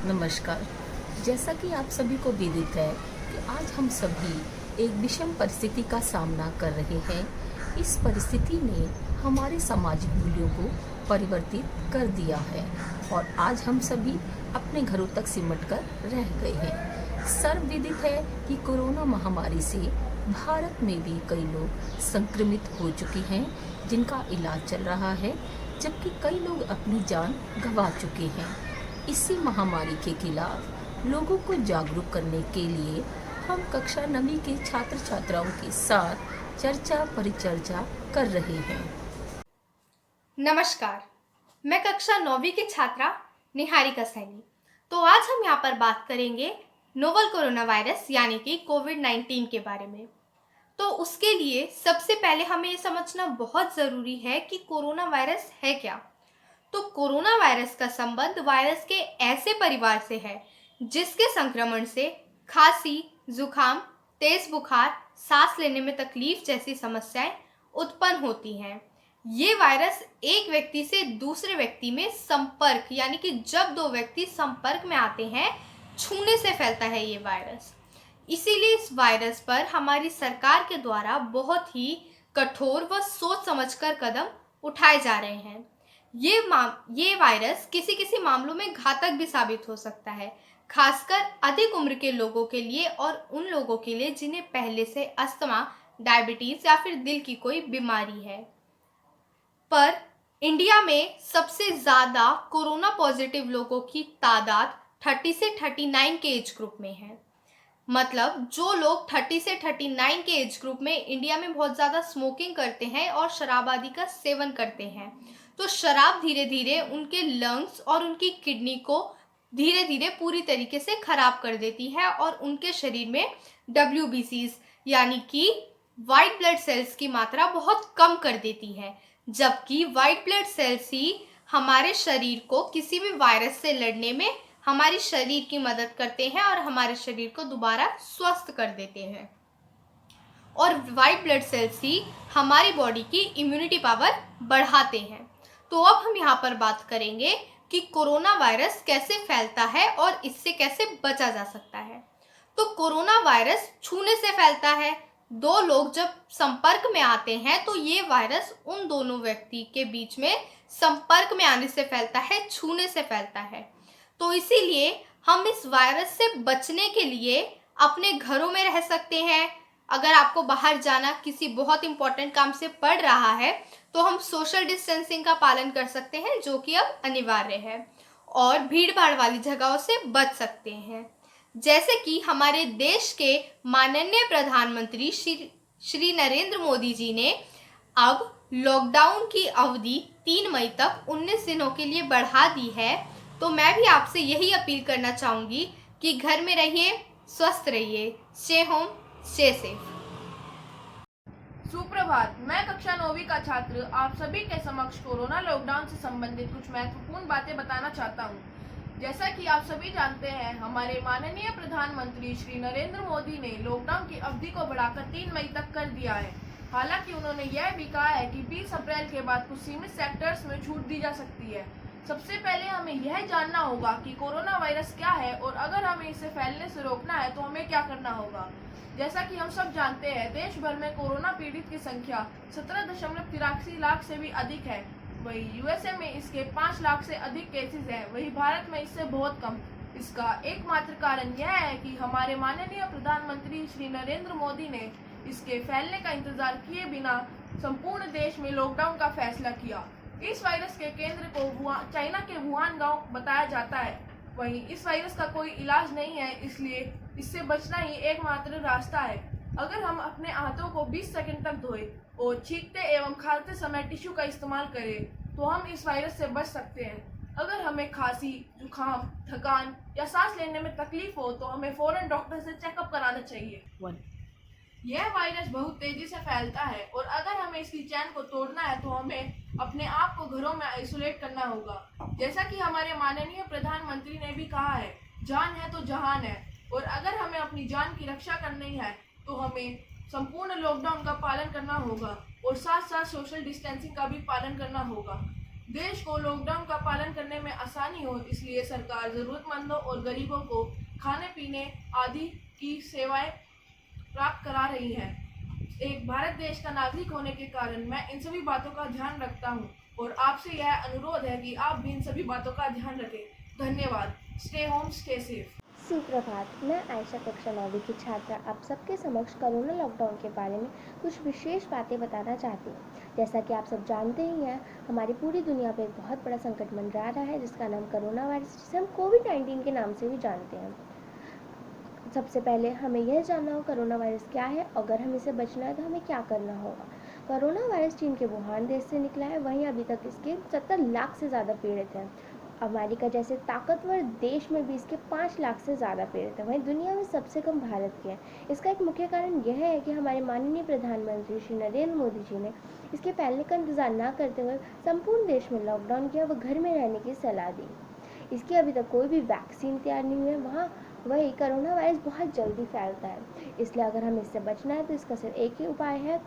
नमस्कार। जैसा कि आप सभी को विदित है कि आज हम सभी एक विषम परिस्थिति का सामना कर रहे हैं। इस परिस्थिति ने हमारे सामाजिक मूल्यों को परिवर्तित कर दिया है और आज हम सभी अपने घरों तक सिमट कर रह गए हैं। सर्वविदित है कि कोरोना महामारी से भारत में भी कई लोग संक्रमित हो चुके हैं, जिनका इलाज चल रहा है, जबकि कई लोग अपनी जान गंवा चुके हैं। इसी महामारी के खिलाफ लोगों को जागरूक करने के लिए हम कक्षा 9वीं के छात्र छात्राओं के साथ चर्चा परिचर्चा कर रहे हैं। नमस्कार, मैं कक्षा 9वीं की छात्रा निहारिका सैनी। तो आज हम यहाँ पर बात करेंगे नोवल कोरोना वायरस यानी कि कोविड-19 के बारे में। तो उसके लिए सबसे पहले हमें ये समझना बहुत ज़रूरी है कि कोरोना वायरस है क्या। तो कोरोना वायरस का संबंध वायरस के ऐसे परिवार से है जिसके संक्रमण से खांसी, जुकाम, तेज बुखार, सांस लेने में तकलीफ जैसी समस्याएं उत्पन्न होती हैं। ये वायरस एक व्यक्ति से दूसरे व्यक्ति में संपर्क यानी कि जब दो व्यक्ति संपर्क में आते हैं, छूने से फैलता है ये वायरस। इसीलिए इस वायरस पर हमारी सरकार के द्वारा बहुत ही कठोर व सोच समझकर कदम उठाए जा रहे हैं। ये वायरस किसी मामलों में घातक भी साबित हो सकता है, खासकर अधिक उम्र के लोगों के लिए और उन लोगों के लिए जिन्हें पहले से अस्थमा, डायबिटीज या फिर दिल की कोई बीमारी है। पर इंडिया में सबसे ज़्यादा कोरोना पॉजिटिव लोगों की तादाद 30 से 39 के एज ग्रुप में है। मतलब जो लोग 30 से 39 के एज ग्रुप में इंडिया में बहुत ज़्यादा स्मोकिंग करते हैं और शराब आदि का सेवन करते हैं, तो शराब धीरे धीरे उनके लंग्स और उनकी किडनी को धीरे धीरे पूरी तरीके से खराब कर देती है और उनके शरीर में WBCs यानी कि वाइट ब्लड सेल्स की मात्रा बहुत कम कर देती है। जबकि वाइट ब्लड सेल्स ही हमारे शरीर को किसी भी वायरस से लड़ने में हमारी शरीर की मदद करते हैं और हमारे शरीर को दोबारा स्वस्थ कर देते हैं। और वाइट ब्लड सेल्स ही हमारी बॉडी की इम्यूनिटी पावर बढ़ाते हैं। तो अब हम यहाँ पर बात करेंगे कि कोरोना वायरस कैसे फैलता है और इससे कैसे बचा जा सकता है। तो कोरोना वायरस छूने से फैलता है। दो लोग जब संपर्क में आते हैं तो ये वायरस उन दोनों व्यक्ति के बीच में संपर्क में आने से फैलता है, छूने से फैलता है। तो इसीलिए हम इस वायरस से बचने के लिए अपने घरों में रह सकते हैं। अगर आपको बाहर जाना किसी बहुत इंपॉर्टेंट काम से पड़ रहा है तो हम सोशल डिस्टेंसिंग का पालन कर सकते हैं, जो कि अब अनिवार्य है, और भीड़ भाड़ वाली जगहों से बच सकते हैं। जैसे कि हमारे देश के माननीय प्रधानमंत्री श्री नरेंद्र मोदी जी ने अब लॉकडाउन की अवधि 3 मई तक 19 दिनों के लिए बढ़ा दी है। तो मैं भी आपसे यही अपील करना चाहूँगी कि घर में रहिए, स्वस्थ रहिए, स्टे होम, स्टे सेफ। सुप्रभात। मैं कक्षा 9वीं का छात्र आप सभी के समक्ष कोरोना लॉकडाउन से संबंधित कुछ महत्वपूर्ण बातें बताना चाहता हूं। जैसा कि आप सभी जानते हैं, हमारे माननीय प्रधानमंत्री श्री नरेंद्र मोदी ने लॉकडाउन की अवधि को बढ़ाकर 3 मई तक कर दिया है। हालांकि उन्होंने यह भी कहा है कि 20 अप्रैल के बाद कुछ सीमित सेक्टर्स में छूट दी जा सकती है। सबसे पहले हमें यह जानना होगा कि कोरोना वायरस क्या है और अगर हमें इसे फैलने से रोकना है तो हमें क्या करना होगा। जैसा कि हम सब जानते हैं, देश भर में कोरोना पीड़ित की संख्या 17.83 लाख से भी अधिक है। वही यूएसए में इसके 5 लाख से अधिक केसेस हैं, वही भारत में इससे बहुत कम। इसका एकमात्र कारण यह है कि हमारे माननीय प्रधानमंत्री श्री नरेंद्र मोदी ने इसके फैलने का इंतजार किए बिना संपूर्ण देश में लॉकडाउन का फैसला किया। इस वायरस के केंद्र को चाइना के वुहान गांव बताया जाता है। वहीं इस वायरस का कोई इलाज नहीं है, इसलिए इससे बचना ही एकमात्र रास्ता है। अगर हम अपने हाथों को 20 सेकंड तक धोए और छींकते एवं खाते समय टिश्यू का इस्तेमाल करें तो हम इस वायरस से बच सकते हैं। अगर हमें खांसी, जुकाम, थकान या सांस लेने में तकलीफ हो तो हमें फौरन डॉक्टर से चेकअप कराना चाहिए। यह वायरस बहुत तेजी से फैलता है और अगर हमें इसकी चैन को तोड़ना है तो हमें अपने आप को घरों में आइसोलेट करना होगा। जैसा कि हमारे माननीय प्रधानमंत्री ने भी कहा है, जान है तो जहान है, और अगर हमें अपनी जान की रक्षा करनी है तो हमें संपूर्ण लॉकडाउन का पालन करना होगा और साथ साथ सोशल डिस्टेंसिंग का भी पालन करना होगा। देश को लॉकडाउन का पालन करने में आसानी हो, इसलिए सरकार जरूरतमंदों और गरीबों को खाने पीने आदि की सेवाएं प्राप्त करा रही है। एक भारत देश का नागरिक होने के कारण मैं इन सभी बातों का ध्यान रखता हूँ और आपसे यह अनुरोध है कि आप भी इन सभी बातों का ध्यान रखें। धन्यवाद। Stay home, stay safe. सुप्रभात। मैं आयशा कक्षा 9वीं की छात्रा आप सबके समक्ष कोरोना लॉकडाउन के बारे में कुछ विशेष बातें बताना चाहती हूँ। जैसा कि आप सब जानते ही हैं, हमारी पूरी दुनिया पे एक बहुत बड़ा संकट मंडरा रहा है जिसका नाम कोरोना वायरस, जिसे हम कोविड-19 के नाम से भी जानते हैं। सबसे पहले हमें यह जानना होगा कोरोना वायरस क्या है, अगर हमें इसे बचना है तो हमें क्या करना होगा। कोरोना वायरस चीन के वुहान देश से निकला है, वहीं अभी तक इसके 70 लाख से ज़्यादा पीड़ित हैं। अमेरिका जैसे ताकतवर देश में भी इसके 5 लाख से ज़्यादा पीड़ित हैं। वहीं दुनिया में सबसे कम भारत के हैं। इसका एक मुख्य कारण यह है कि हमारे माननीय प्रधानमंत्री श्री नरेंद्र मोदी जी ने इसके फैलने का इंतजार न करते हुए संपूर्ण देश में लॉकडाउन किया व घर में रहने की सलाह दी। इसकी अभी तक कोई भी वैक्सीन तैयार नहीं हुई है। वही कोरोना वायरस बहुत जल्दी फैलता है, इसलिए अगर हमें इससे बचना है तो इसका सिर्फ एक ही उपाय है,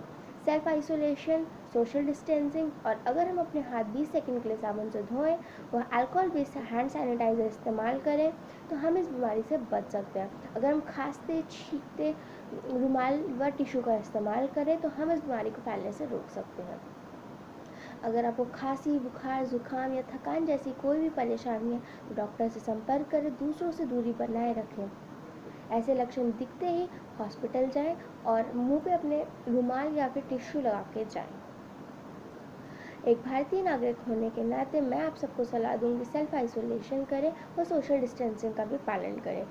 सेल्फ आइसोलेशन, सोशल डिस्टेंसिंग। और अगर हम अपने हाथ 20 सेकंड के लिए साबुन से धोएं व अल्कोहल बेस्ड हैंड सैनिटाइज़र इस्तेमाल करें तो हम इस बीमारी से बच सकते हैं। अगर हम खांसते छींकते रुमाल व टिश्यू का इस्तेमाल करें तो हम इस बीमारी को फैलने से रोक सकते हैं। अगर आपको खांसी, बुखार, जुकाम या थकान जैसी कोई भी परेशानी है तो डॉक्टर से संपर्क करें, दूसरों से दूरी बनाए रखें। ऐसे लक्षण दिखते ही हॉस्पिटल जाएं और मुंह पे अपने रुमाल या फिर टिश्यू लगा के जाएं। एक भारतीय नागरिक होने के नाते मैं आप सबको सलाह दूंगी, सेल्फ आइसोलेशन करें और सोशल डिस्टेंसिंग का भी पालन करें।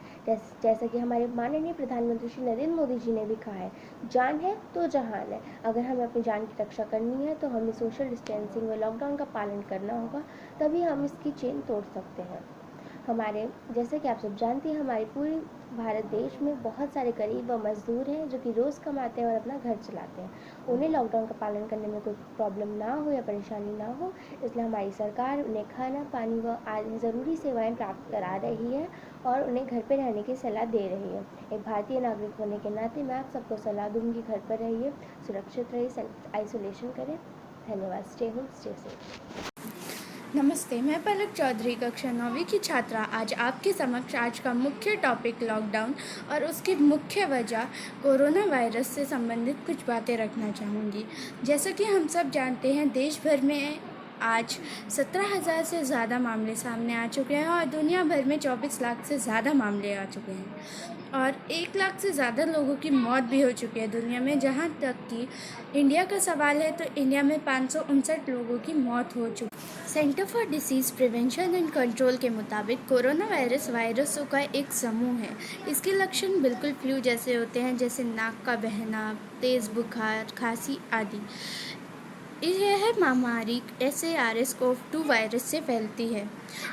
जैसा कि हमारे माननीय प्रधानमंत्री श्री नरेंद्र मोदी जी ने भी कहा है, जान है तो जहान है। अगर हमें अपनी जान की रक्षा करनी है तो हमें सोशल डिस्टेंसिंग व लॉकडाउन का पालन करना होगा, तभी हम इसकी चेन तोड़ सकते हैं। हमारे जैसे कि आप सब जानते हैं, हमारे पूरे भारत देश में बहुत सारे गरीब व मजदूर हैं जो कि रोज़ कमाते हैं और अपना घर चलाते हैं। उन्हें लॉकडाउन का पालन करने में कोई प्रॉब्लम ना हो या परेशानी ना हो, इसलिए हमारी सरकार उन्हें खाना, पानी व आदि ज़रूरी सेवाएं प्राप्त करा रही है और उन्हें घर पर रहने की सलाह दे रही है। एक भारतीय नागरिक होने के नाते मैं आप सबको सलाह दूंगी, घर पर रहिए, सुरक्षित रहिए, सेल्फ आइसोलेशन करें। धन्यवाद। Stay home, stay safe. नमस्ते, मैं पलक चौधरी कक्षा 9वीं की छात्रा आज आपके समक्ष आज का मुख्य टॉपिक लॉकडाउन और उसकी मुख्य वजह कोरोना वायरस से संबंधित कुछ बातें रखना चाहूँगी। जैसा कि हम सब जानते हैं, देश भर में आज 17,000 से ज़्यादा मामले सामने आ चुके हैं और दुनिया भर में 24 लाख से ज़्यादा मामले आ चुके हैं और 1 लाख से ज़्यादा लोगों की मौत भी हो चुकी है दुनिया में। जहाँ तक कि इंडिया का सवाल है तो इंडिया में 559 लोगों की मौत हो चुकी है। Centre for disease prevention and control के मुताबिक कोरोना वायरस वायरसों का एक समूह है। इसके लक्षण बिल्कुल फ्लू जैसे होते हैं, जैसे नाक का बहना, तेज़ बुखार, खांसी आदि। यह महामारी SARS-CoV-2 वायरस से फैलती है।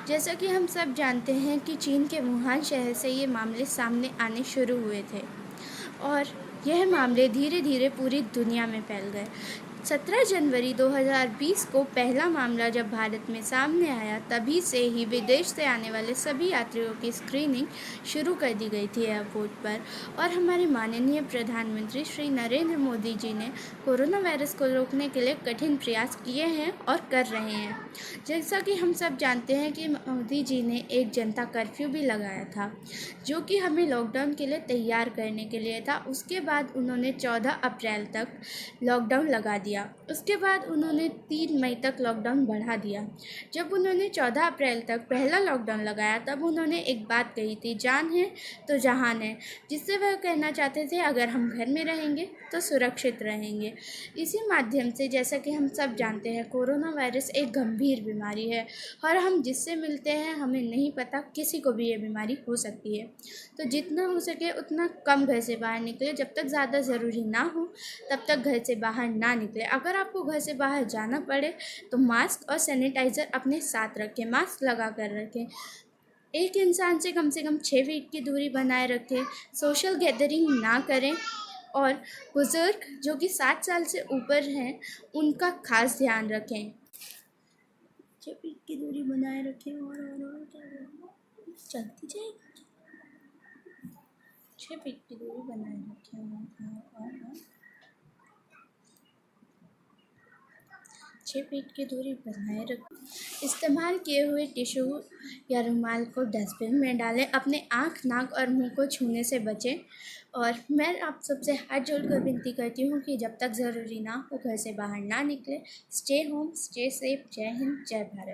जैसा कि हम सब जानते हैं कि चीन के वुहान शहर से ये मामले सामने आने शुरू हुए थे और यह मामले धीरे धीरे पूरी दुनिया में फैल गए। 17 जनवरी 2020 को पहला मामला जब भारत में सामने आया, तभी से ही विदेश से आने वाले सभी यात्रियों की स्क्रीनिंग शुरू कर दी गई थी एयरपोर्ट पर और हमारे माननीय प्रधानमंत्री श्री नरेंद्र मोदी जी ने कोरोना वायरस को रोकने के लिए कठिन प्रयास किए हैं और कर रहे हैं। जैसा कि हम सब जानते हैं कि मोदी जी ने एक जनता कर्फ्यू भी लगाया था, जो कि हमें लॉकडाउन के लिए तैयार करने के लिए था। उसके बाद उन्होंने 14 अप्रैल तक लॉकडाउन लगा दिया। उसके बाद उन्होंने 3 मई तक लॉकडाउन बढ़ा दिया। जब उन्होंने 14 अप्रैल तक पहला लॉकडाउन लगाया, तब उन्होंने एक बात कही थी, जान है तो जहान है, जिससे वह कहना चाहते थे अगर हम घर में रहेंगे तो सुरक्षित रहेंगे। इसी माध्यम से, जैसा कि हम सब जानते हैं, कोरोना वायरस एक गंभीर बीमारी है और हम जिससे मिलते हैं हमें नहीं पता किसी को भी ये बीमारी हो सकती है। तो जितना हो सके उतना कम घर से बाहर निकले, जब तक ज़्यादा ज़रूरी ना हो तब तक घर से बाहर ना निकले। अगर आपको घर से बाहर जाना पड़े तो मास्क और सैनिटाइज़र अपने साथ रखें, मास्क लगा कर रखें। एक इंसान से कम 6 फीट की दूरी बनाए रखें, सोशल गैदरिंग ना करें और बुज़ुर्ग जो कि 60 साल से ऊपर हैं उनका खास ध्यान रखें। 6 फीट की दूरी बनाए रखें और क्या चलती जाएगी। 6 फीट की दूरी बनाए रखें और 6 फीट की दूरी बनाए रखें। इस्तेमाल किए हुए टिश्यू या रुमाल को डस्टबिन में डालें। अपने आँख, नाक और मुंह को छूने से बचें। और मैं आप सबसे हाथ जोड़कर विनती करती हूँ कि जब तक ज़रूरी ना हो घर से बाहर ना निकलें। Stay home, stay safe. जय हिंद, जय भारत।